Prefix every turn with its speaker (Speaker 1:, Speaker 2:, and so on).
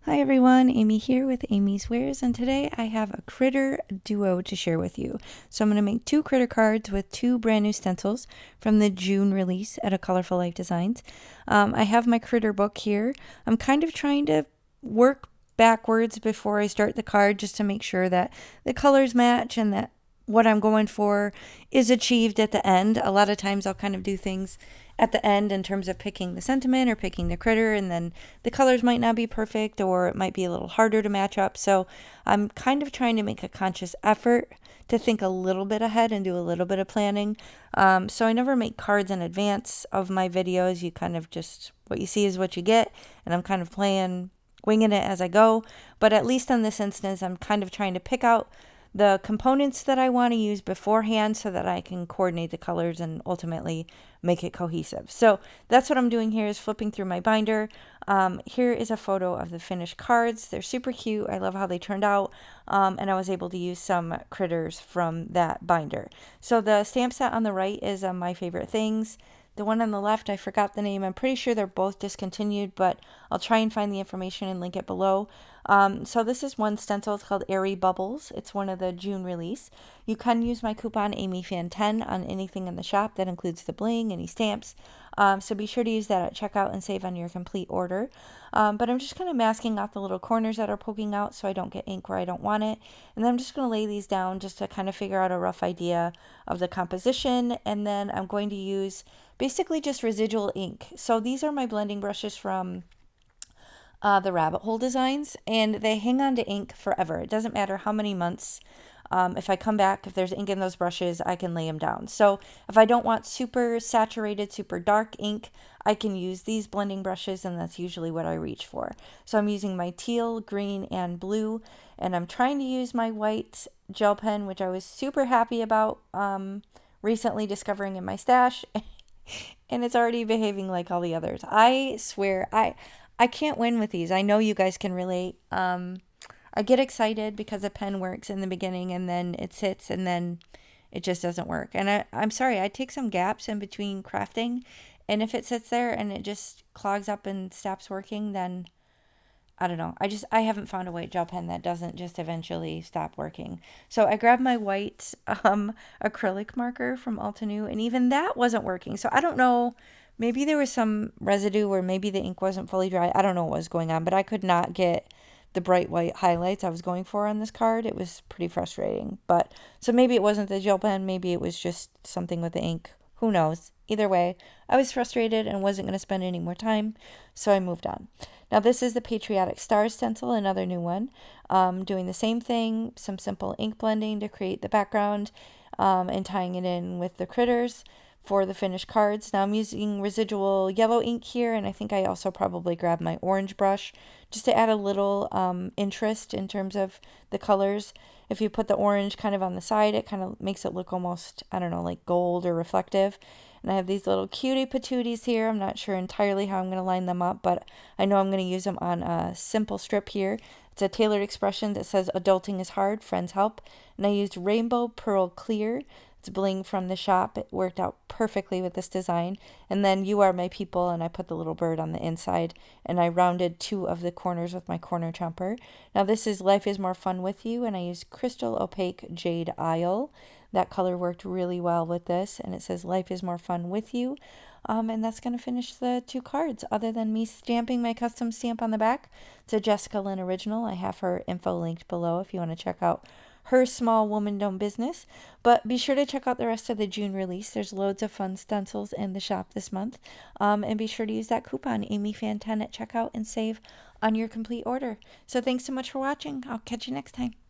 Speaker 1: Hi everyone, Amy here with amyswares, and today I have a critter duo to share with you. So I'm going to make two critter cards with two brand new stencils from the June release at Colorful Life Designs. I have my critter book here. I'm kind of trying to work backwards before I start the card just to make sure that the colors match and that what I'm going for is achieved at the end. A lot of times I'll kind of do things at the end in terms of picking the sentiment or picking the critter, and then the colors might not be perfect or it might be a little harder to match up. So I'm kind of trying to make a conscious effort to think a little bit ahead and do a little bit of planning. So I never make cards in advance of my videos. You kind of just, what you see is what you get, and I'm kind of winging it as I go. But at least in this instance, I'm kind of trying to pick out the components that I want to use beforehand so that I can coordinate the colors and ultimately make it cohesive. So that's what I'm doing here, is flipping through my binder. Here is a photo of the finished cards. They're super cute. I love how they turned out. And I was able to use some critters from that binder. So the stamp set on the right is My Favorite Things. The one on the left, I forgot the name. I'm pretty sure they're both discontinued, but I'll try and find the information and link it below. So this is one stencil. It's called Airy Bubbles. It's one of the June release. You can use my coupon AmyFan10 on anything in the shop. That includes the bling, any stamps. So be sure to use that at checkout and save on your complete order. But I'm just kind of masking out the little corners that are poking out so I don't get ink where I don't want it. And then I'm just going to lay these down just to kind of figure out a rough idea of the composition. And then I'm going to use basically just residual ink. So these are my blending brushes from the Rabbit Hole Designs, and they hang on to ink forever. It doesn't matter how many months. If I come back, if there's ink in those brushes, I can lay them down. So if I don't want super saturated, super dark ink, I can use these blending brushes, and that's usually what I reach for. So I'm using my teal, green, and blue, and I'm trying to use my white gel pen, which I was super happy about recently discovering in my stash, and it's already behaving like all the others. I swear, I can't win with these. I know you guys can relate. I get excited because a pen works in the beginning and then it sits and then it just doesn't work. And I'm sorry, I take some gaps in between crafting, and if it sits there and it just clogs up and stops working, then I don't know. I haven't found a white gel pen that doesn't just eventually stop working. So I grabbed my white acrylic marker from Altenew, and even that wasn't working. So I don't know. Maybe there was some residue, or maybe the ink wasn't fully dry. I don't know what was going on, but I could not get the bright white highlights I was going for on this card. It was pretty frustrating. But so maybe it wasn't the gel pen. Maybe it was just something with the ink. Who knows? Either way, I was frustrated and wasn't going to spend any more time, so I moved on. Now this is the Patriotic Stars stencil, another new one. Doing the same thing, some simple ink blending to create the background, and tying it in with the critters for the finished cards. Now I'm using residual yellow ink here, and I think I also probably grabbed my orange brush just to add a little interest in terms of the colors. If you put the orange kind of on the side, it kind of makes it look almost, I don't know, like gold or reflective. And I have these little cutie patooties here. I'm not sure entirely how I'm going to line them up, but I know I'm going to use them on a simple strip here. It's a tailored expression that says adulting is hard, friends help. And I used Rainbow Pearl Clear. It's bling from the shop. It worked out perfectly with this design. And then You Are My People, and I put the little bird on the inside, and I rounded two of the corners with my corner chomper. Now this is Life is More Fun With You, and I used Crystal Opaque Jade Isle. That color worked really well with this, and it says Life is More Fun With You. And that's going to finish the two cards, other than me stamping my custom stamp on the back. It's a Jessica Lynn original. I have her info linked below if you want to check out her small woman-owned business. But be sure to check out the rest of the June release. There's loads of fun stencils in the shop this month. And be sure to use that coupon AmyFan10 at checkout and save on your complete order. So thanks so much for watching. I'll catch you next time.